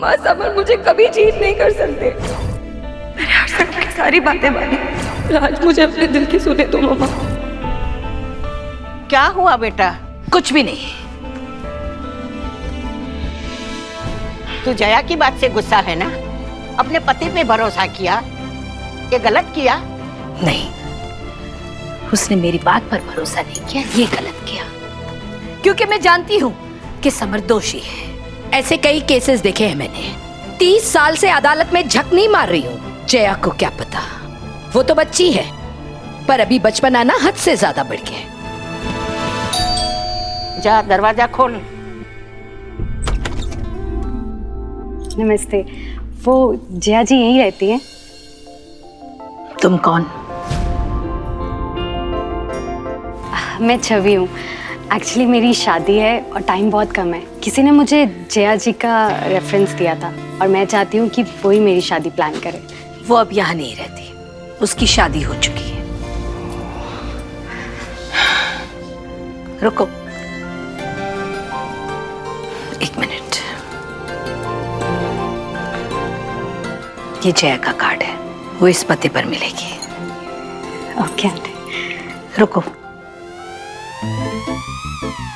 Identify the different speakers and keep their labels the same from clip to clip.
Speaker 1: माँ समर मुझे कभी चीट नहीं कर सकते। मैंने हर सब की सारी बातें मानी। आज मुझे अपने दिल की सुने दो मामा।
Speaker 2: क्या हुआ बेटा?
Speaker 3: कुछ भी नहीं।
Speaker 2: तू जया की बात से गुस्सा है ना? अपने पति पे भरोसा किया, ये गलत किया?
Speaker 3: नहीं, उसने मेरी बात पर भरोसा नहीं किया, ये गलत किया। क्योंकि मैं जानती हूँ कि समर दोषी है। ऐसे कई केसेस देखे हैं मैंने। 30 साल से अदालत में झक नहीं मार रही हूँ। जया को क्या पता, वो तो बच्ची है, पर अभी बचपन आना हद से ज्यादा बढ़ गया है।
Speaker 2: जा दरवाजा खोल।
Speaker 4: नमस्ते। वो जया जी यहीं रहती हैं?
Speaker 3: तुम कौन?
Speaker 4: मैं छवि हूँ। एक्चुअली मेरी शादी है और टाइम बहुत कम है। किसी ने मुझे जया जी का रेफरेंस दिया था और मैं चाहती हूँ कि वो ही मेरी शादी प्लान करे।
Speaker 3: वो अब यहाँ नहीं रहती, उसकी शादी हो चुकी है। रुको, एक मिनट। ये जया का कार्ड है, वो इस पते पर मिलेगी।
Speaker 4: Okay aunty.
Speaker 3: रुको,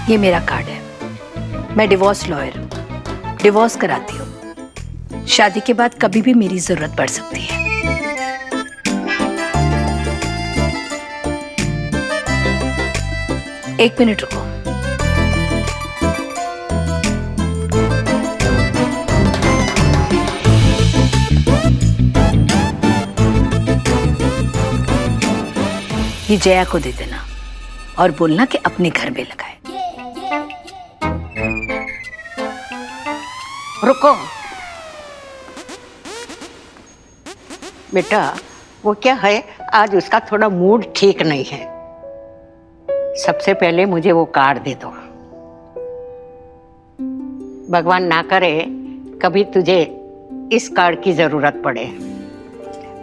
Speaker 3: ये मेरा कार्ड है। मैं डिवोर्स लॉयर हूँ, डिवोर्स कराती हूँ। शादी के बाद कभी भी मेरी जरूरत पड़ सकती है। एक मिनट रुको। ये जया को दे देना और बोलना कि अपने घर में लगाए।
Speaker 2: रुको बेटा, वो क्या है, आज उसका थोड़ा मूड ठीक नहीं है। सबसे पहले मुझे वो कार्ड दे दो। भगवान ना करे कभी तुझे इस कार्ड की जरूरत पड़े।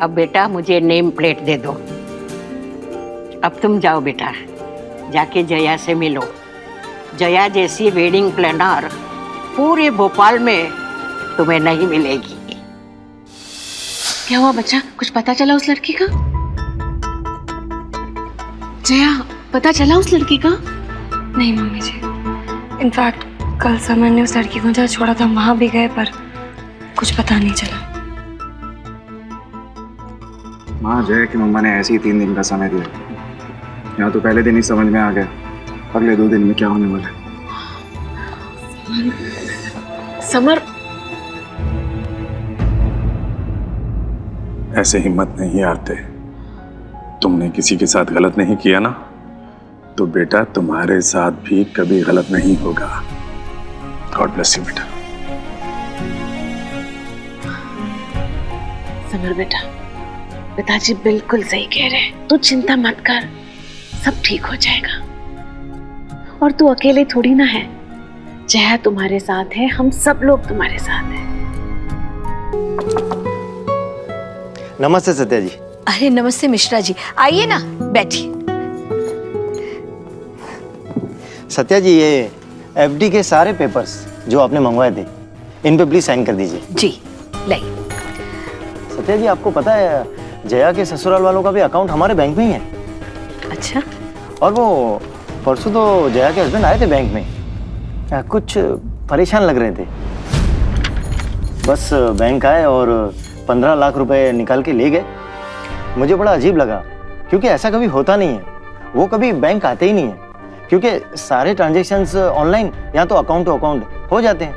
Speaker 2: अब बेटा मुझे नेम प्लेट दे दो। अब तुम जाओ बेटा, जाके जया से मिलो। जया जैसी वेडिंग प्लानर पूरे भोपाल में तुम्हें नहीं मिलेगी।
Speaker 5: क्या हुआ बच्चा, कुछ पता चला उस लड़की का? जया, पता चला उस लड़की का?
Speaker 1: नहीं मम्मी जी, इनफैक्ट कल समर ने उस लड़की को जहाँ छोड़ा था वहां भी गए पर कुछ पता नहीं चला।
Speaker 6: माँ, जया की मम्मा ने ऐसे ही 3 दिन का समय दिया। यहाँ तो पहले दिन ही समझ में आ गया, अगले 2 दिन में क्या होने वाला है।
Speaker 5: समर,
Speaker 6: ऐसे हिम्मत नहीं हारते। तुमने किसी के साथ गलत नहीं किया ना, तो बेटा तुम्हारे साथ भी कभी गलत नहीं होगा। गॉड ब्लेस यू बेटा।
Speaker 5: समर बेटा, पिताजी बिल्कुल सही कह रहे हैं। तू चिंता मत कर, सब ठीक हो जाएगा। और तू अकेले थोड़ी ना है, जया तुम्हारे साथ है, हम सब लोग तुम्हारे साथ हैं।
Speaker 7: नमस्ते सत्या जी।
Speaker 3: अरे नमस्ते मिश्रा जी, आइए ना, बैठिए।
Speaker 7: सत्या जी, ये एफडी के सारे पेपर्स जो आपने मंगवाए थे, इन पे प्लीज साइन कर दीजिए।
Speaker 3: जी लाइए।
Speaker 7: सत्या जी, आपको पता है जया के ससुराल वालों का भी अकाउंट हमारे बैंक में ही है।
Speaker 3: अच्छा,
Speaker 7: और वो परसों तो जया के हस्बैंड आए थे बैंक में, कुछ परेशान लग रहे थे। बस बैंक आए और 15 लाख रुपए निकाल के ले गए। मुझे बड़ा अजीब लगा, क्योंकि ऐसा कभी होता नहीं है। वो कभी बैंक आते ही नहीं है, क्योंकि सारे ट्रांजैक्शंस ऑनलाइन या तो अकाउंट टू अकाउंट हो जाते हैं।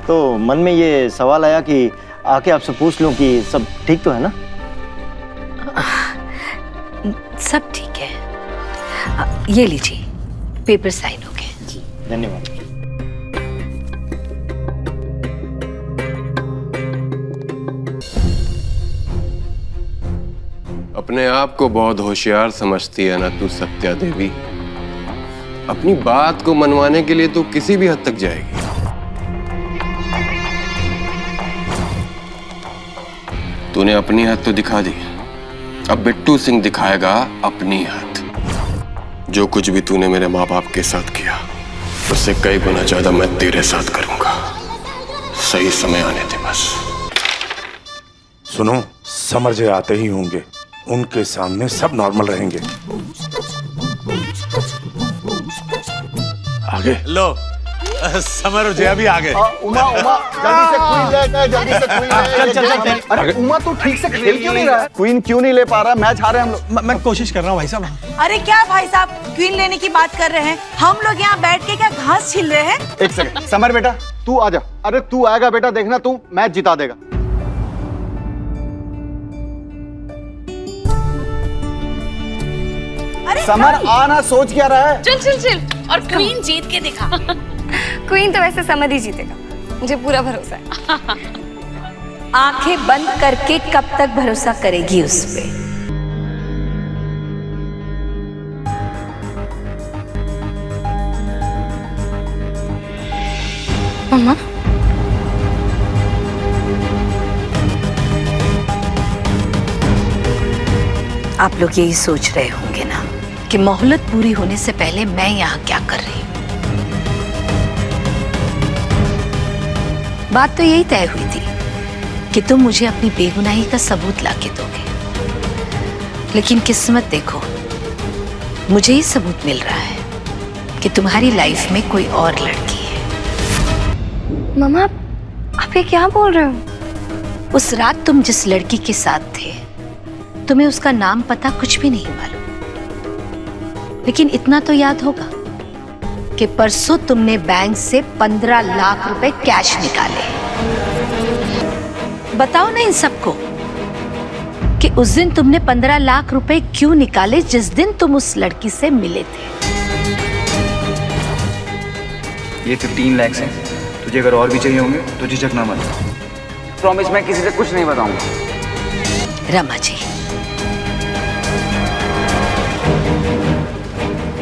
Speaker 7: तो मन में ये सवाल आया कि आके आपसे पूछ लूं कि सब ठीक तो है ना।
Speaker 3: सब ठीक है। ये लीजिए, पेपर साइन हो गए।
Speaker 7: धन्यवाद।
Speaker 8: अपने आप को बहुत होशियार समझती है ना तू सत्या देवी। अपनी बात को मनवाने के लिए तू किसी भी हद तक जाएगी। तूने अपनी हद तो दिखा दी, अब बिट्टू सिंह दिखाएगा अपनी हद। जो कुछ भी तूने मेरे माँ बाप के साथ किया, उससे कई गुना ज्यादा मैं तेरे साथ करूंगा। सही समय आने थे बस।
Speaker 6: सुनो, समर जी आते ही होंगे, उनके सामने सब नॉर्मल रहेंगे। आगे
Speaker 9: लो, समर और जया भी आ गए।
Speaker 7: उमा जल्दी से क्वीन ले, जल्दी से क्वीन ले। चल। अरे उमा तू ठीक से खेल क्यों नहीं रहा है? क्वीन क्यों नहीं ले पा रहा? मैच हारे हम लोग।
Speaker 9: मैं कोशिश कर रहा हूँ भाई साहब।
Speaker 10: अरे क्या भाई साहब क्वीन लेने की बात कर रहे हैं? हम लोग यहाँ बैठ के क्या घास छील रहे हैं?
Speaker 7: एक सेकंड, समर बेटा तू आ जा। अरे तू आएगा बेटा, देखना तू मैच जिता देगा।
Speaker 10: अरे
Speaker 7: समर आना, सोच क्या रहा है?
Speaker 3: चल और क्वीन जीत के दिखा।
Speaker 1: क्वीन तो वैसे समझ ही जीतेगा, मुझे पूरा भरोसा है।
Speaker 3: आंखें बंद करके कब तक भरोसा करेगी उस पे?
Speaker 1: मम्मा,
Speaker 3: आप लोग यही सोच रहे होंगे ना कि मोहलत पूरी होने से पहले मैं यहाँ क्या कर रही हूँ। बात तो यही तय हुई थी कि तुम मुझे अपनी बेगुनाही का सबूत लाके दोगे, लेकिन किस्मत देखो, मुझे ही सबूत मिल रहा है कि तुम्हारी लाइफ में कोई और लड़की है।
Speaker 1: मम्मा आप ये क्या बोल रहे हो?
Speaker 3: उस रात तुम जिस लड़की के साथ थे, तुम्हें उसका नाम पता कुछ भी नहीं मालूम, लेकिन इतना तो याद होगा कि परसों तुमने बैंक से 15 लाख रुपए कैश निकाले। बताओ ना इन सबको कि उस दिन तुमने 15 लाख रुपए क्यों निकाले, जिस दिन तुम उस लड़की से मिले थे।
Speaker 11: ये 15 लाख हैं, तुझे अगर और भी चाहिए होंगे तो झिझकना मत। प्रॉमिस मैं किसी से कुछ नहीं बताऊंगा।
Speaker 3: रमा जी,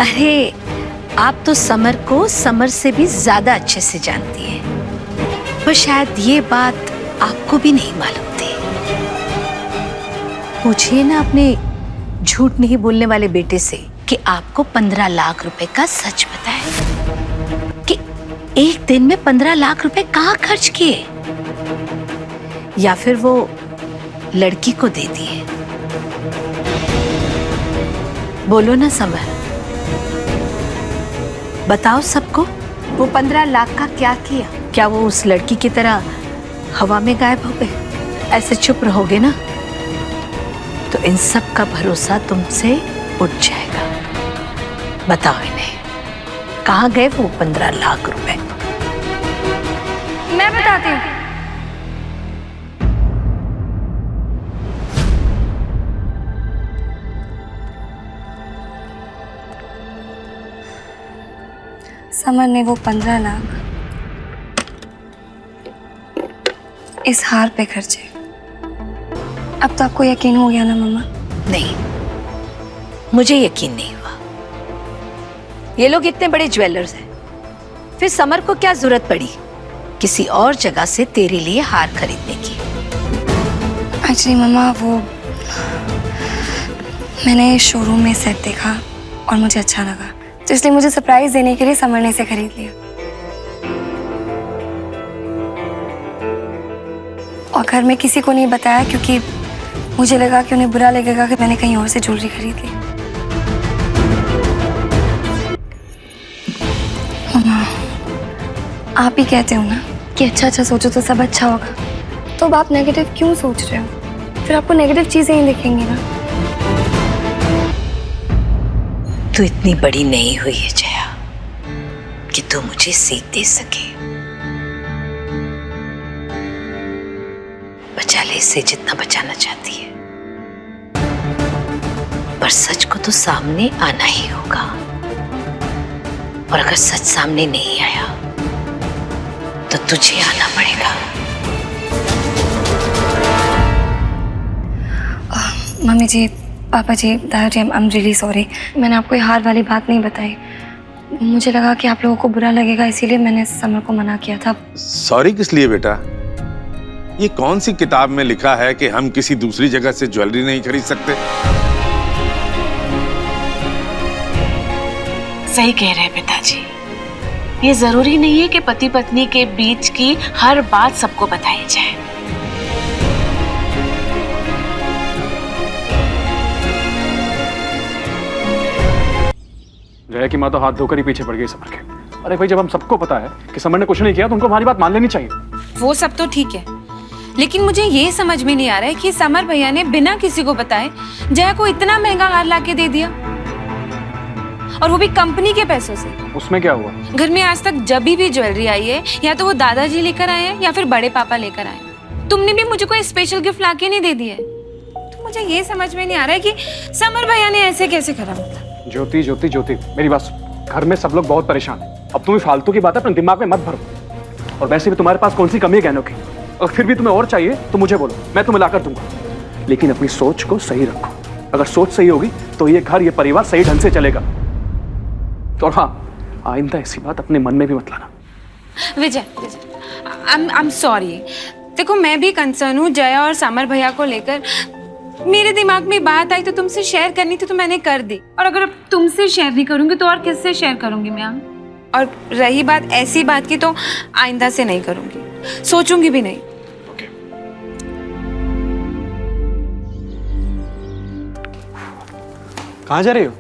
Speaker 3: अरे आप तो समर को समर से भी ज्यादा अच्छे से जानती हैं, पर शायद ये बात आपको भी नहीं मालूम थी। पूछिए ना अपने झूठ नहीं बोलने वाले बेटे से कि आपको 15 लाख रुपए का सच पता है कि एक दिन में 15 लाख रुपए कहाँ खर्च किए, या फिर वो लड़की को दे दिए। बोलो ना समर, बताओ सबको, वो 15 लाख का क्या किया? क्या वो उस लड़की की तरह हवा में गायब हो गए? ऐसे चुप रहोगे ना तो इन सब का भरोसा तुमसे उठ जाएगा। बताओ इन्हें, कहाँ गए वो 15 लाख रुपए?
Speaker 1: मैं बताती हूँ। समर ने वो 15 लाख इस हार पे खर्चे। अब तो आपको यकीन हो गया ना मम्मा?
Speaker 3: नहीं, मुझे यकीन नहीं हुआ। ये लोग इतने बड़े ज्वेलर्स हैं, फिर समर को क्या जरूरत पड़ी किसी और जगह से तेरे लिए हार खरीदने की?
Speaker 1: एक्चुअली मम्मा, वो मैंने शोरूम में सेट देखा और मुझे अच्छा लगा, तो इसलिए मुझे सरप्राइज देने के लिए समर ने इसे खरीद लिया। और घर में किसी को नहीं बताया क्योंकि मुझे लगा कि उन्हें बुरा लगेगा कि मैंने कहीं और से ज्वेलरी खरीद ली। मम्मा, आप ही कहते हो ना कि अच्छा अच्छा सोचो तो सब अच्छा होगा, तो अब आप नेगेटिव क्यों सोच रहे हो? फिर आपको नेगेटिव चीजें ही दिखेंगी ना।
Speaker 3: तू इतनी बड़ी नहीं हुई है जया कि तू मुझे सीख दे सके। बचा ले इसे जितना बचाना चाहती है, पर सच को तो सामने आना ही होगा, और अगर सच सामने नहीं आया तो तुझे आना पड़ेगा।
Speaker 1: मम्मी जी, पापा जी, दादा जी, आई एम रियली सॉरी। मैंने आपको ये हार वाली बात नहीं बताई। मुझे लगा कि आप लोगों को बुरा लगेगा, इसीलिए मैंने समर को मना किया था।
Speaker 6: सॉरी किस लिए बेटा? ये कौन सी किताब में लिखा है कि हम किसी दूसरी जगह से ज्वेलरी नहीं खरीद सकते?
Speaker 5: सही कह रहे हैं पिताजी, ये जरूरी नहीं है कि पति पत्नी के बीच की हर बात सबको बताई जाए।
Speaker 12: जया की माँ तो हाथ धोकर ही पीछे पड़ गई समर के। अरे भाई, जब हम सबको पता है कि समर ने कुछ नहीं किया तो उनको हमारी बात मान लेनी चाहिए।
Speaker 13: वो सब तो ठीक है, लेकिन मुझे ये समझ में नहीं आ रहा है कि समर भैया ने बिना किसी को बताए जया को इतना महंगा हार लाके दे दिया, और वो भी कंपनी के पैसों से।
Speaker 12: उसमें क्या हुआ?
Speaker 13: घर में आज तक जब भी ज्वेलरी आई है या तो वो दादाजी लेकर आए हैं या फिर बड़े पापा लेकर आए हैं। तुमने भी मुझे कोई स्पेशल गिफ्ट लाके नहीं दे दिया है। तो मुझे ये समझ में नहीं आ रहा है कि समर भैया ने ऐसे कैसे करा।
Speaker 12: ज्योति ज्योति ज्योति, मेरी बात सुन। घर में सब लोग बहुत परेशान हैं। अब तुम्हें फालतू की बात अपने दिमाग में मत भरो। और वैसे भी तुम्हारे पास कौन सी कमी है गहनों की? और फिर भी तुम्हें और चाहिए तो मुझे बोलो, मैं तुम्हें लाकर दूंगा। लेकिन अपनी सोच को सही रखो। अगर सोच सही होगी तो ये घर, ये परिवार सही ढंग से चलेगा। और हाँ, आइंदा ऐसी बात अपने मन में भी मत लाना।
Speaker 13: विजय, आई एम सॉरी। देखो, मैं भी कंसर्न हूँ जया और समर भैया को लेकर। मेरे दिमाग में बात आई तो तुमसे शेयर करनी थी तो मैंने कर दी, और अगर अब तुमसे शेयर नहीं करूंगी तो और किससे शेयर करूंगी मैं? और रही बात ऐसी बात की, तो आइंदा से नहीं करूंगी, सोचूंगी भी नहीं।
Speaker 12: कहाँ जा रही हो?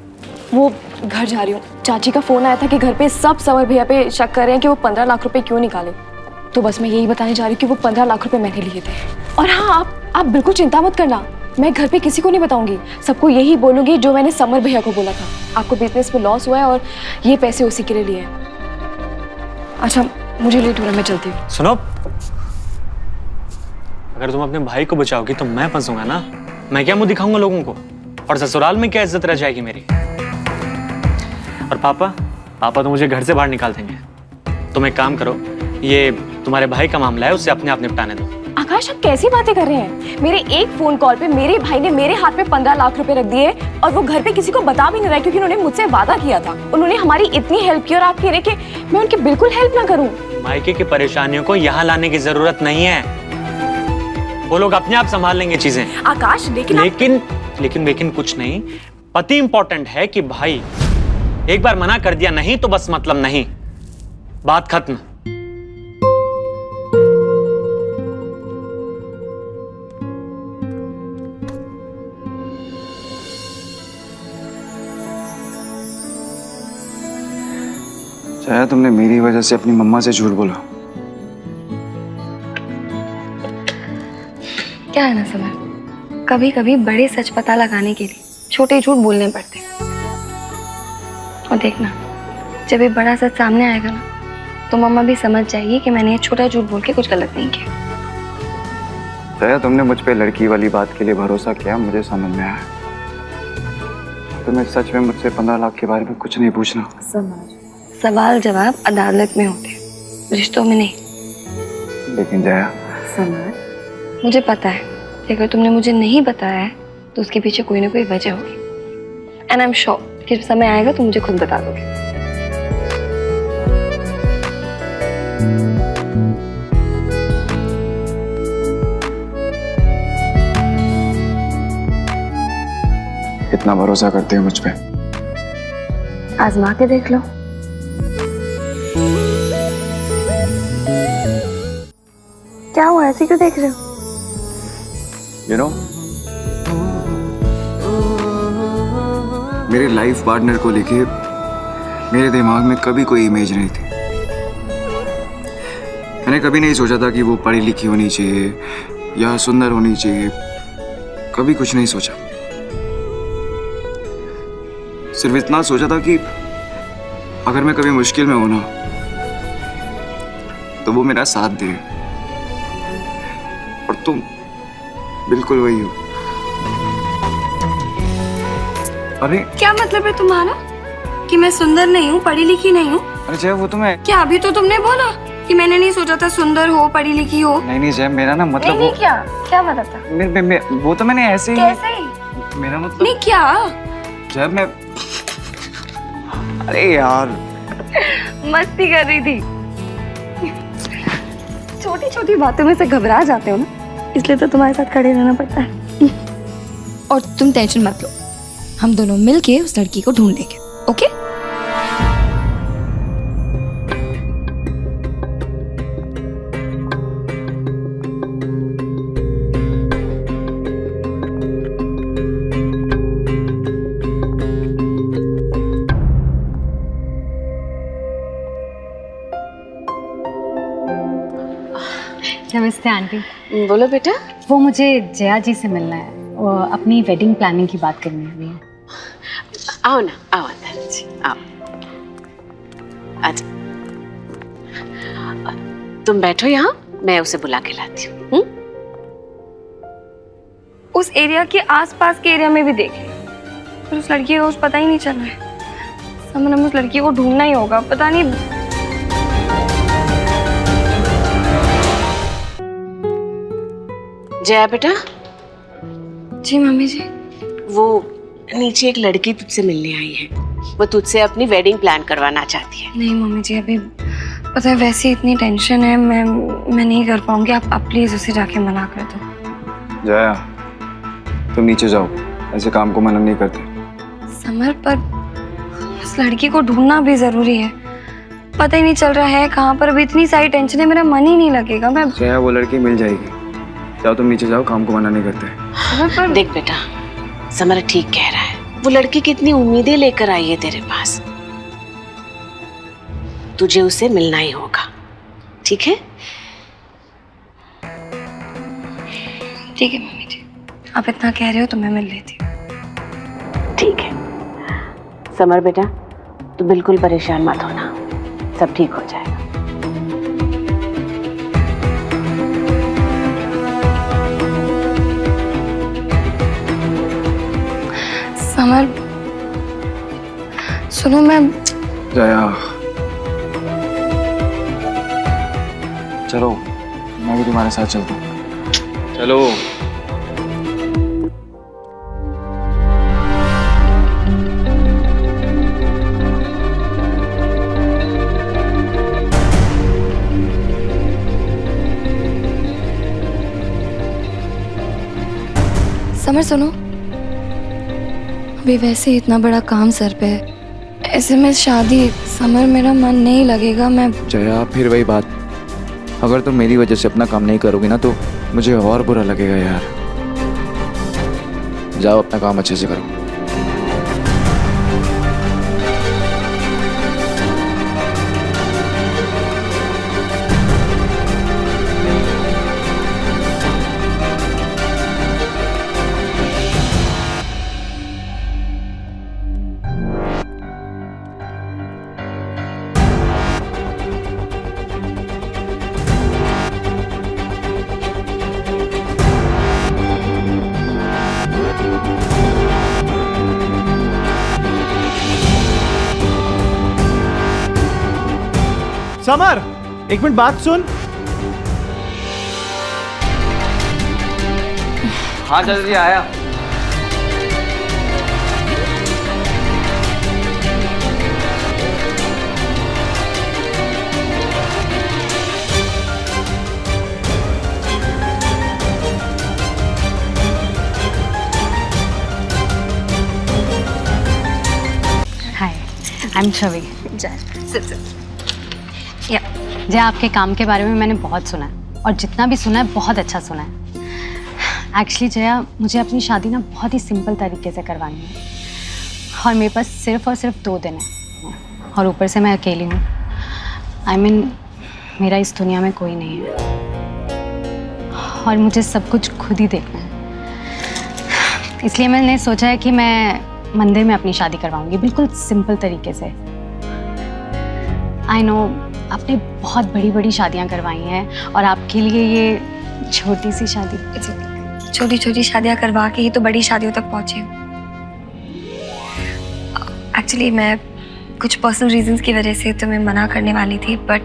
Speaker 14: वो घर जा रही हूँ। चाची का फोन आया था कि घर पे सब समर भैया पे शक कर रहे हैं कि वो 15 लाख रुपए क्यों निकाले। तो बस मैं यही बताने जा रही हूँ कि वो 15 लाख रुपए मैंने लिए थे। और हाँ, आप बिल्कुल चिंता मत करना, मैं घर पे किसी को नहीं बताऊंगी। सबको यही बोलूंगी जो मैंने समर भैया को बोला था। आपको बिजनेस में लॉस हुआ है और ये पैसे उसी के लिए लिए हैं। अच्छा, मुझे लेट हो रहा है, मैं चलती हूँ।
Speaker 15: सुनो, अगर तुम अपने भाई को बचाओगी तो मैं फंसूंगा ना। मैं क्या मुंह दिखाऊंगा लोगों को? और ससुराल में क्या इज्जत रह जाएगी मेरी? और पापा तो मुझे घर से बाहर निकाल देंगे। तुम एक काम करो, ये तुम्हारे भाई का मामला है, उससे अपने आप निपटाने दो।
Speaker 14: आकाश, आप कैसी बातें कर रहे हैं? मेरे एक फोन कॉल पे मेरे भाई ने मेरे हाथ में 15 लाख रुपए रख दिए, और वो घर पे किसी को बता भी नहीं रहा क्योंकि उन्होंने मुझसे वादा किया था। उन्होंने हमारी इतनी हेल्प की और आप कह रहे कि मैं उनकी बिल्कुल हेल्प ना करूं।
Speaker 15: मायके की परेशानियों को यहाँ लाने की जरूरत नहीं है। वो लोग अपने आप संभाल लेंगे चीजें।
Speaker 14: आकाश,
Speaker 15: लेकिन कुछ नहीं। पति इंपॉर्टेंट है कि भाई? एक बार मना कर दिया नहीं तो बस मतलब नहीं, बात खत्म।
Speaker 11: जया, तुमने मेरी वजह से अपनी मम्मा से झूठ बोला।
Speaker 1: क्या है ना समर, कभी कभी बड़े सच पता लगाने के लिए छोटे झूठ बोलने पड़ते हैं। और देखना, जब ये बड़ा सच सामने आएगा ना, तो मम्मा भी समझ जाएगी कि मैंने ये छोटा झूठ बोल के कुछ गलत नहीं किया।
Speaker 11: जया, तुमने मुझ पे लड़की वाली बात के लिए भरोसा किया, मुझे समझ में आया। तुम्हें सच में मुझसे 15 लाख के बारे में कुछ नहीं पूछना।
Speaker 1: सवाल जवाब अदालत में होते हैं, रिश्तों में नहीं।
Speaker 11: लेकिन जया,
Speaker 1: मुझे पता है कि अगर तुमने मुझे नहीं बताया है तो उसके पीछे कोई ना कोई वजह होगी। एंड आई एम श्योर कि जब समय आएगा तो मुझे खुद बता दोगे।
Speaker 11: इतना भरोसा करते हो मुझ पे?
Speaker 1: आजमा के देख लो। क्या हुआ, ऐसे क्यों देख रहे हो?
Speaker 11: You know, मेरे लाइफ पार्टनर को लेके मेरे दिमाग में कभी कोई इमेज नहीं थी। मैंने कभी नहीं सोचा था कि वो पढ़ी लिखी होनी चाहिए या सुंदर होनी चाहिए, कभी कुछ नहीं सोचा। सिर्फ इतना सोचा था कि अगर मैं कभी मुश्किल में हूं ना, तो वो मेरा साथ दे। और तुम बिल्कुल वही हो। अरे
Speaker 1: क्या मतलब है तुम्हारा कि मैं सुंदर नहीं हूँ, पढ़ी लिखी नहीं हूँ?
Speaker 11: अरे जय, वो तो मैं...
Speaker 1: क्या अभी तो तुमने बोला कि मैंने नहीं सोचा था सुंदर हो, पढ़ी लिखी हो।
Speaker 11: नहीं जय, मेरा ना मतलब
Speaker 1: नहीं, क्या मतलब था?
Speaker 11: वो तो मैंने ऐसे ही...
Speaker 1: कैसे ही?
Speaker 11: मेरा मतलब...
Speaker 1: नहीं, क्या?
Speaker 11: जब मैं... अरे यार,
Speaker 1: मस्ती कर रही थी। छोटी छोटी बातों में से घबरा जाते हो ना, इसलिए तो तुम्हारे साथ खड़े रहना पड़ता है।
Speaker 13: और तुम टेंशन मत लो, हम दोनों मिलके उस लड़की को ढूंढ लेंगे, ओके?
Speaker 4: नमस्ते आंटी।
Speaker 5: बोलो बेटा।
Speaker 4: वो मुझे जया जी से मिलना है, वो अपनी वेडिंग प्लानिंग की बात करनी है भैया।
Speaker 5: आओ ना, आओ अंदर जी, आओ। अच्छा, तुम बैठो यहाँ, मैं उसे बुला के लाती हूँ।
Speaker 1: उस एरिया के आसपास के एरिया में भी देख लिया, पर उस लड़की का कुछ पता ही नहीं चल रहा है। समर, हमें उस लड़की को ढूंढना ही होगा, पता नहीं।
Speaker 5: जया बेटा।
Speaker 1: जी मम्मी जी।
Speaker 5: वो नीचे एक लड़की तुझसे मिलने आई है, वो तुझसे अपनी वेडिंग प्लान करवाना चाहती है।
Speaker 1: नहीं मम्मी जी, अभी पता है वैसे इतनी टेंशन है, मैं नहीं कर पाऊंगी। आप प्लीज उसे जाके मना कर दो।
Speaker 11: जया, तुम नीचे जाओ, ऐसे काम को मना नहीं करते।
Speaker 1: समर, पर उस लड़की को ढूंढना भी जरूरी है, पता ही नहीं चल रहा है कहाँ पर। अभी इतनी सारी टेंशन है, मेरा मन ही नहीं लगेगा। मैं
Speaker 11: जया, वो लड़की मिल जाएगी। जाओ तुम नीचे जाओ, काम को मना नहीं करते।
Speaker 1: पर
Speaker 5: देख बेटा, समर ठीक कह रहा है, वो लड़की कितनी उम्मीदें लेकर आई है तेरे पास। तुझे उसे मिलना ही होगा, ठीक है?
Speaker 1: ठीक है मम्मी जी, आप इतना कह रहे हो तो मैं मिल लेती हूँ।
Speaker 5: ठीक है समर बेटा, तू बिल्कुल परेशान मत होना, सब ठीक हो जाएगा।
Speaker 1: समर सुनो, मैं
Speaker 11: जया, चलो मैं भी तुम्हारे साथ चलता हूँ। चलो।
Speaker 1: समर सुनो, अभी वैसे ही इतना बड़ा काम सर पे है, ऐसे में शादी, समर मेरा मन नहीं लगेगा। मैं
Speaker 11: जया, फिर वही बात, अगर तुम मेरी वजह से अपना काम नहीं करोगी ना तो मुझे और बुरा लगेगा यार। जाओ अपना काम अच्छे से करो।
Speaker 7: समर, एक मिनट बात सुन।
Speaker 11: हाँ जल्दी आया।
Speaker 4: हाय, आई एम छवि। जया, आपके काम के बारे में मैंने बहुत सुना है, और जितना भी सुना है बहुत अच्छा सुना है। एक्चुअली जया, मुझे अपनी शादी ना बहुत ही सिंपल तरीके से करवानी है, और मेरे पास सिर्फ और सिर्फ 2 दिन है, और ऊपर से मैं अकेली हूँ। I mean, मेरा इस दुनिया में कोई नहीं है, और मुझे सब कुछ खुद ही देखना है। इसलिए मैंने सोचा है कि मैं मंदिर में अपनी शादी करवाऊंगी, बिल्कुल सिंपल तरीके से। आई नो, आपने बहुत बड़ी बड़ी शादियां करवाई हैं, और आपके लिए ये छोटी सी शादी।
Speaker 1: छोटी छोटी शादियां करवा के ही तो बड़ी शादियों तक पहुंची हूँ। एक्चुअली मैं कुछ पर्सनल रीजंस की वजह से तुम्हें मना करने वाली थी, बट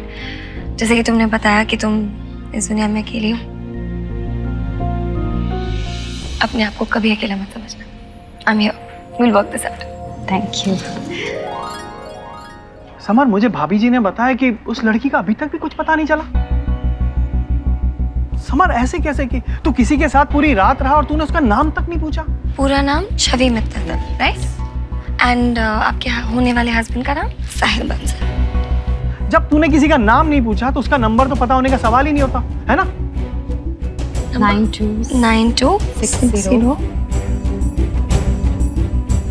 Speaker 1: जैसे कि तुमने बताया कि तुम इस दुनिया में अकेली हो, अपने आप को कभी अकेला मत समझना। I'm here. We'll work this out.
Speaker 4: Thank you.
Speaker 7: Summer, मुझे भाभी जी ने बताया कि उस लड़की का अभी तक भी कुछ पता नहीं चला। समर, ऐसे कैसे कि तू किसी के साथ पूरी रात रहा और तूने उसका नाम तक नहीं पूछा?
Speaker 1: पूरा नाम छवि मित्तल, राइट? एंड आपके होने वाले हस्बैंड का नाम साहिल बंसल।
Speaker 7: जब तूने किसी का नाम नहीं पूछा तो उसका नंबर तो पता होने का सवाल ही नहीं होता, है ना?
Speaker 1: 9260।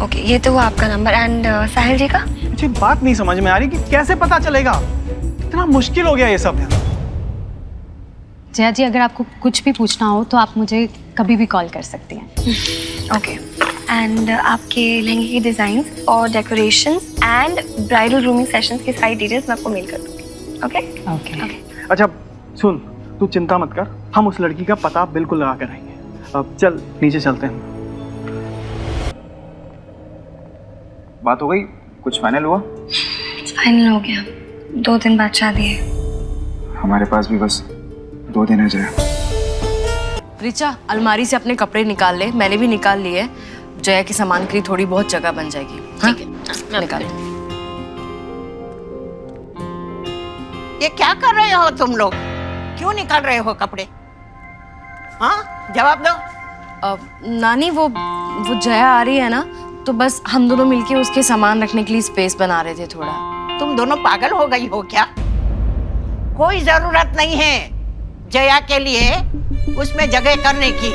Speaker 1: ओके, ये तो वो आपका नंबर। एंड साहिल जी का?
Speaker 7: मुझे बात नहीं समझ में आ रही कि कैसे पता चलेगा। इतना मुश्किल हो गया ये सब यार।
Speaker 4: जया जी, अगर आपको कुछ भी पूछना हो तो आप मुझे कभी भी कॉल कर सकती हैं।
Speaker 1: ओके। एंड आपके लहंगे की डिजाइन और decoration and bridal rooming sessions की सारी डिटेल्स मैं आपको मेल कर दूंगी। Okay
Speaker 4: okay.
Speaker 12: अच्छा सुन, तू चिंता मत कर, हम उस लड़की का पता बिल्कुल लगा कर आएंगे। अब चल नीचे चलते हैं।
Speaker 11: बात हो गई, कुछ फाइनल हुआ?
Speaker 1: फाइनल हो गया, 2 दिन बाद शादी है।
Speaker 11: हमारे पास भी बस 2 दिन है जया।
Speaker 14: रिचा, अलमारी से अपने कपड़े निकाल ले, मैंने भी निकाल लिए। जया के सामान के लिए थोड़ी बहुत जगह बन जाएगी। ठीक है, निकाल।
Speaker 2: ये क्या कर रहे हो तुम लोग? क्यों निकाल रहे हो कपड़े? हाँ, जवाब दो।
Speaker 14: नानी, वो जया आ रही है ना, तो बस हम दोनों मिलके उसके सामान रखने के लिए स्पेस बना रहे थे थोड़ा।
Speaker 2: तुम दोनों पागल हो गई हो क्या? कोई जरूरत नहीं है जया के लिए उसमें जगह करने की।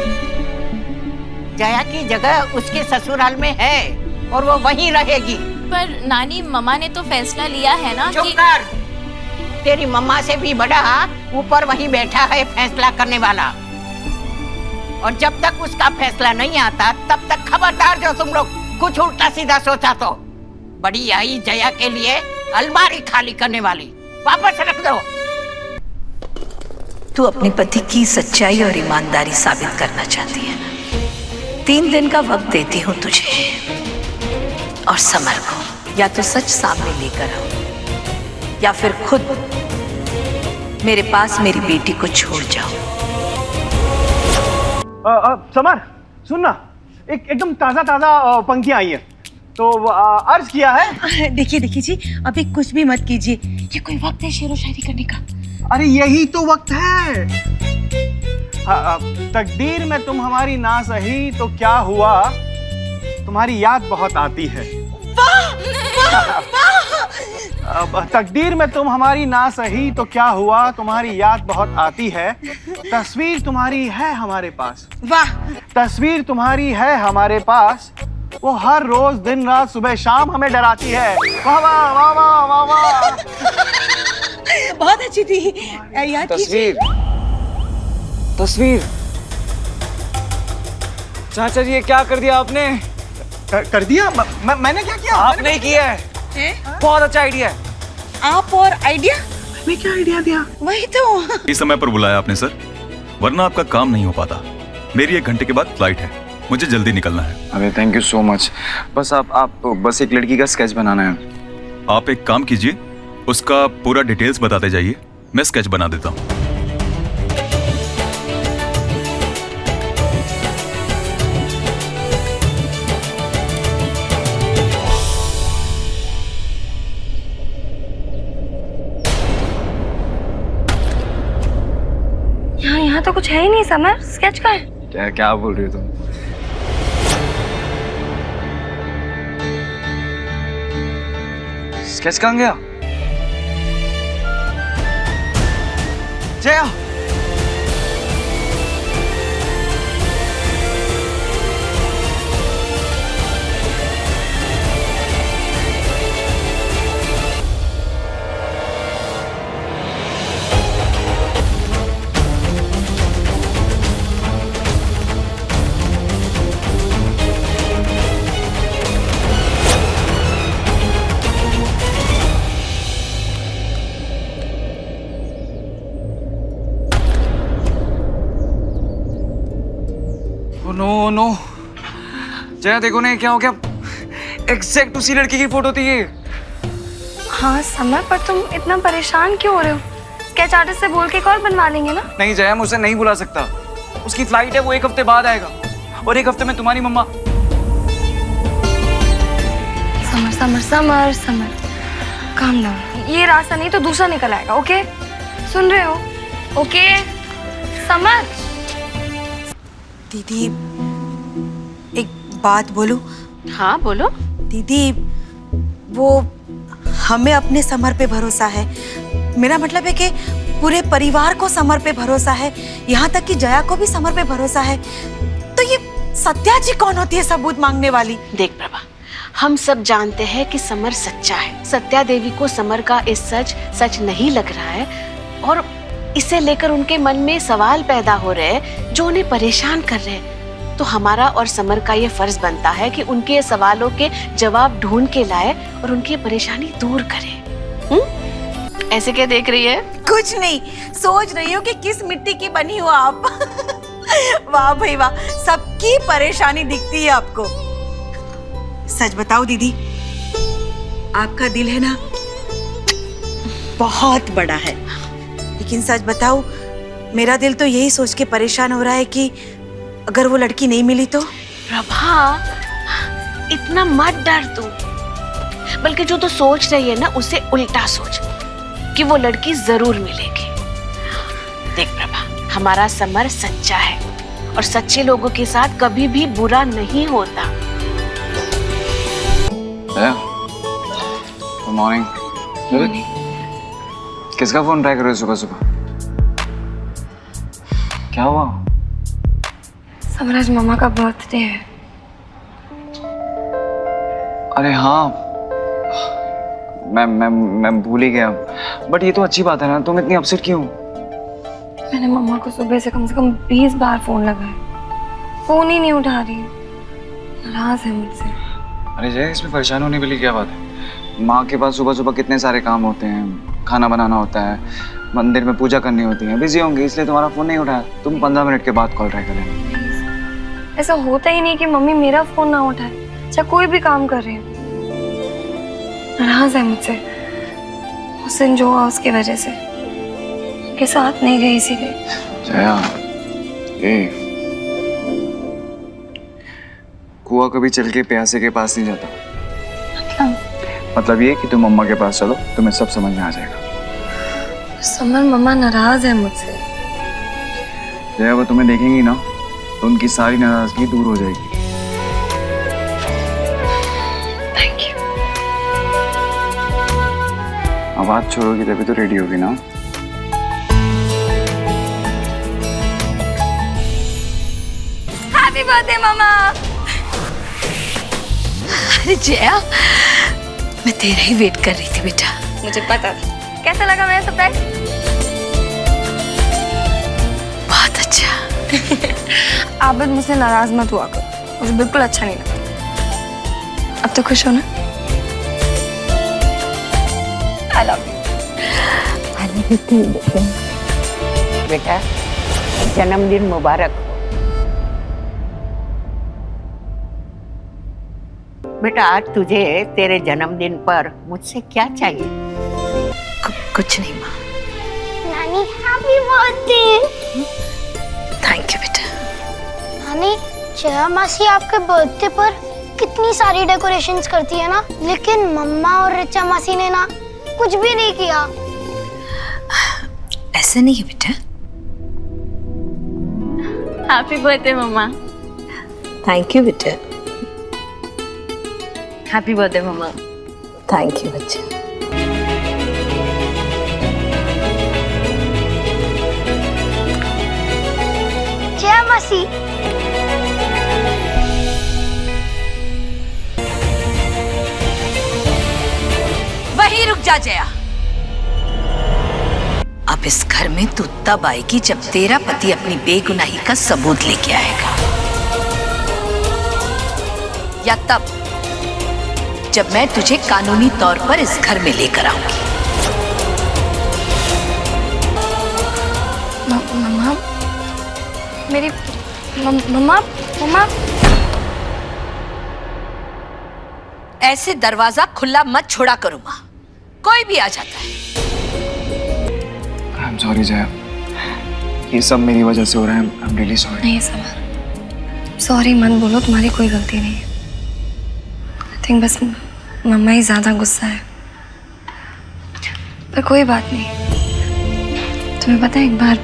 Speaker 2: जया की जगह उसके ससुराल में है और वो वहीं रहेगी।
Speaker 16: पर नानी, मम्मा ने तो फैसला लिया है ना।
Speaker 2: चुप कर, तेरी मम्मा से भी बड़ा ऊपर वहीं बैठा है फैसला करने वाला। और जब तक उसका फैसला नहीं आता तब तक खबरदार जो तुम लोग कुछ उल्टा सीधा सोचा तो। बड़ी आई जया के लिए अलमारी खाली करने वाली, वापस रख दो।
Speaker 3: तू अपने पति की सच्चाई और ईमानदारी साबित करना चाहती है ना? 3 दिन का वक्त देती हूँ तुझे, और समर को या तो सच सामने लेकर आओ या फिर खुद मेरे पास मेरी बेटी को छोड़ जाओ।
Speaker 12: समर सुन ना, एकदम ताजा पंक्तियां आई है, तो अर्ज किया है।
Speaker 10: देखिए जी, अभी कुछ भी मत कीजिए, ये कोई वक्त है शेरो शायरी करने का?
Speaker 12: अरे यही तो वक्त है। तकदीर में तुम हमारी ना सही तो क्या हुआ, तुम्हारी याद बहुत आती है। तकदीर में तुम हमारी ना सही तो क्या हुआ, तुम्हारी याद बहुत आती है। तस्वीर तुम्हारी है हमारे पास।
Speaker 10: वाह,
Speaker 12: तस्वीर तुम्हारी है हमारे पास, वो हर रोज दिन रात सुबह शाम हमें डराती है। वाह वाह वाह वाह वाह वाह।
Speaker 10: बहुत अच्छी थी याद।
Speaker 11: तस्वीर चाचा जी, ये क्या कर दिया आपने?
Speaker 12: कर दिया? मैंने क्या किया?
Speaker 11: आपने ही किया है। बहुत अच्छा आइडिया है।
Speaker 10: आप और आइडिया?
Speaker 12: मैं क्या आइडिया दिया?
Speaker 10: वही तो।
Speaker 17: इस समय पर बुलाया आपने सर, वरना आपका काम नहीं हो पाता। मेरी 1 घंटे के बाद फ्लाइट है, मुझे जल्दी निकलना है।
Speaker 11: अरे थैंक यू सो मच। बस आप बस एक लड़की का स्केच बनाना है।
Speaker 17: आप एक काम कीजिए, उसका पूरा डिटेल्स बताते जाइए, मैं स्केच बना देता हूँ।
Speaker 1: यहाँ तो कुछ है ही नहीं समर, स्केच का है।
Speaker 11: क्या बोल रही हो तुम? स्केच कहाँ गया? जया, नो जया, देखो ना क्या हो गया। एग्जैक्ट उसी लड़की की फोटो थी ये।
Speaker 1: हाँ समर, पर तुम इतना परेशान क्यों हो रहे हो? स्केच आर्टिस्ट से बोल के एक और बनवा लेंगे ना।
Speaker 11: नहीं जया, मुझसे नहीं बुला सकता। उसकी फ्लाइट है, वो 1 हफ्ते बाद आएगा, और 1 हफ्ते में तुम्हारी मम्मा।
Speaker 1: Samar Samar Samar Samar, calm down. ये रास्ता नहीं तो दूसरा निकल आएगा। ओके, सुन रहे हो? Okay summer.
Speaker 10: दीदी, एक बात बोलूं?
Speaker 5: हाँ बोलो।
Speaker 10: दीदी, वो हमें अपने समर पे भरोसा है। मेरा मतलब है कि पूरे परिवार को समर पे भरोसा है, यहाँ तक कि जया को भी समर पे भरोसा है। तो ये सत्या जी कौन होती है सबूत मांगने वाली?
Speaker 5: देख प्रभा, हम सब जानते हैं कि समर सच्चा है। सत्या देवी को समर का इस सच नहीं लग रहा है, और इसे लेकर उनके मन में सवाल पैदा हो रहे हैं जो उन्हें परेशान कर रहे हैं। तो हमारा और समर का ये फर्ज बनता है कि उनके ये सवालों के जवाब ढूंढ के लाए और उनकी ये परेशानी दूर करें। ऐसे क्या देख रही है?
Speaker 10: कुछ नहीं, सोच रही हूँ कि किस मिट्टी की बनी हो आप। वाह भाई वाह, सबकी परेशानी दिखती है आपको। सच बताओ दीदी, आपका दिल है ना बहुत बड़ा है, लेकिन सच बताओ मेरा दिल तो यही सोच के परेशान हो रहा है कि अगर वो लड़की नहीं मिली तो।
Speaker 5: प्रभा, इतना मत डर तू, बल्कि जो तू सोच रही है ना उसे उल्टा सोच कि वो लड़की जरूर मिलेगी। देख प्रभा, हमारा समर सच्चा है और सच्चे लोगों के साथ कभी भी बुरा नहीं होता।
Speaker 11: Good morning. किसका फोन ट्राई कर रहे हो सुबह सुबह? क्या हुआ?
Speaker 1: समराज, मामा का बर्थडे है।
Speaker 11: अरे हाँ, मैं भूल ही गया। बट ये तो अच्छी बात है ना, तुम इतनी अपसेट क्यों?
Speaker 1: मैंने मम्मा को सुबह से कम 20 बार फोन लगाया, फोन ही नहीं उठा रही, नाराज है मुझसे।
Speaker 11: अरे जय, इसमें परेशान होने के लिए क्या बात है? माँ के पास सुबह सुबह कितने सारे काम होते हैं, खाना बनाना होता है, मंदिर में पूजा करनी होती है, बिजी होंगी इसलिए तुम्हारा फोन नहीं उठाया। तुम 15 मिनट के बाद कॉल ट्राई कर लेना।
Speaker 1: ऐसा होता ही नहीं कि मम्मी मेरा फोन ना उठाए, चाहे कोई भी काम कर रही हो। नाराज है मुझसे, उस दिन जो हुआ उसकी वजह से, उनके साथ नहीं गई इसीलिए।
Speaker 11: जया, कुआं कभी चल के प्यासे के पास नहीं जाता। मतलब ये कि तुम मम्मा के पास चलो, तुम्हें सब समझ में आ जाएगा।
Speaker 1: समर, मम्मा नाराज है मुझसे।
Speaker 11: जया, वो तुम्हें देखेंगी ना तो उनकी सारी नाराजगी दूर हो जाएगी।
Speaker 1: Thank you.
Speaker 11: अब बात छोड़ोगी तभी तो रेडी होगी ना।
Speaker 1: हैप्पी बर्थडे मामा।
Speaker 3: अरे जया, मैं तेरा ही वेट कर रही थी बेटा।
Speaker 1: मुझे पता था। कैसा लगा मेरा सरप्राइज?
Speaker 3: बहुत अच्छा।
Speaker 1: आप बस मुझसे नाराज मत हुआ करो, मुझे बिल्कुल अच्छा नहीं लगा। अब तो खुश हो ना? I love you.
Speaker 2: बेटा, जन्मदिन मुबारक। बेटा, आज तुझे तेरे जन्मदिन पर मुझसे क्या चाहिए?
Speaker 3: कुछ नहीं माँ।
Speaker 18: नानी, हैप्पी बर्थडे।
Speaker 3: थैंक यू बेटा।
Speaker 18: नानी, जया मासी आपके बर्थडे पर कितनी सारी डेकोरेशंस करती है ना, लेकिन मम्मा और रिचा मासी ने ना कुछ भी नहीं किया।
Speaker 3: ऐसा नहीं है बेटा।
Speaker 16: हैप्पी बर्थडे मम्मा।
Speaker 3: थैंक यू बेटा।
Speaker 16: हैप्पी बर्थडे मम्मा।
Speaker 3: थैंक यू बच्चा।
Speaker 18: जया मासी,
Speaker 3: वहीं रुक जा जया। अब इस घर में तू तब आएगी जब तेरा पति अपनी बेगुनाही का सबूत लेके आएगा, या तब जब मैं तुझे कानूनी तौर पर इस घर में लेकर आऊंगी।
Speaker 1: मम्मा, मेरी मम्मा, मम्मा।
Speaker 3: ऐसे दरवाजा खुला मत छोड़ा करो माँ, कोई भी आ जाता है।
Speaker 11: I'm sorry जया, ये सब मेरी वजह से हो रहा है। I'm really sorry।
Speaker 1: नहीं समर, सॉरी मत बोलो, तुम्हारी कोई गलती नहीं है। I think बस मम्मा ही ज्यादा गुस्सा है, पर कोई बात नहीं। तुम्हें पता है, एक बार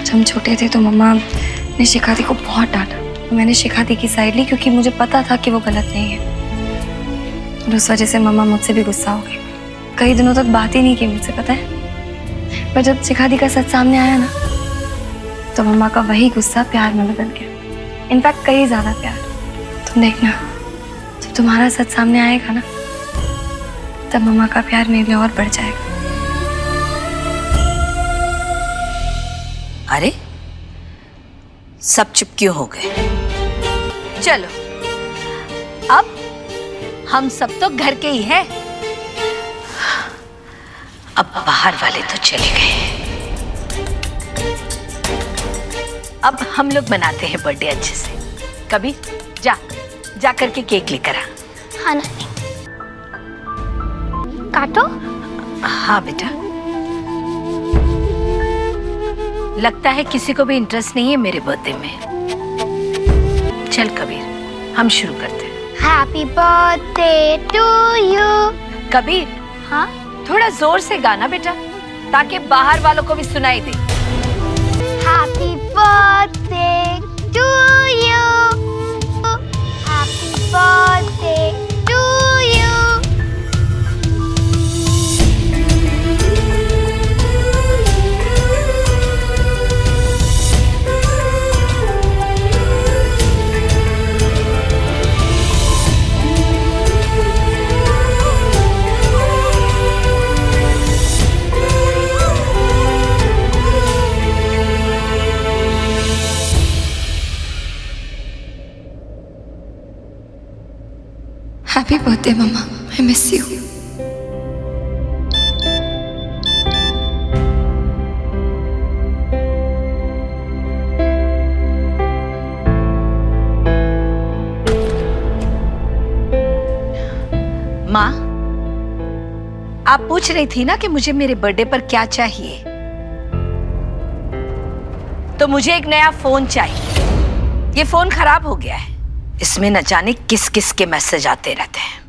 Speaker 1: जब हम छोटे थे तो मम्मा ने शिखा दी को बहुत डांटा। मैंने शिखा दी की साइड ली क्योंकि मुझे पता था कि वो गलत नहीं है, और उस वजह से मम्मा मुझसे भी गुस्सा हो गई। कई दिनों तक बात ही नहीं की मुझसे, पता है। पर जब शिखा दी का सच सामने आया ना, तो मम्मा का वही गुस्सा प्यार में बदल गया। इनफैक्ट कई ज्यादा प्यार। तुम देखना, जब तुम्हारा सच सामने आएगा ना, तब मम्मा का प्यार मेरे लिए और बढ़ जाएगा।
Speaker 3: अरे सब चुप क्यों हो गए? चलो अब हम सब तो घर के ही हैं। अब बाहर वाले तो चले गए, अब हम लोग मनाते हैं बर्थडे अच्छे से। कभी जा करके केक लेकर आ।
Speaker 18: हाँ नानी। काटो।
Speaker 3: हाँ बेटा। लगता है किसी को भी इंटरेस्ट नहीं है मेरे बर्थडे में। चल कबीर हम शुरू करते हैं।
Speaker 18: Happy birthday to you.
Speaker 3: Kabir,
Speaker 18: हाँ
Speaker 3: थोड़ा जोर से गाना बेटा, ताकि बाहर वालों को भी सुनाई दे।
Speaker 18: Happy birthday to you. Happy birthday to you.
Speaker 1: Happy birthday मम्मा, आई मिस यू।
Speaker 3: माँ, आप पूछ रही थी ना कि मुझे मेरे बर्थडे पर क्या चाहिए, तो मुझे एक नया फोन चाहिए। ये फोन खराब हो गया है, इसमें न जाने किस किस के मैसेज आते रहते हैं।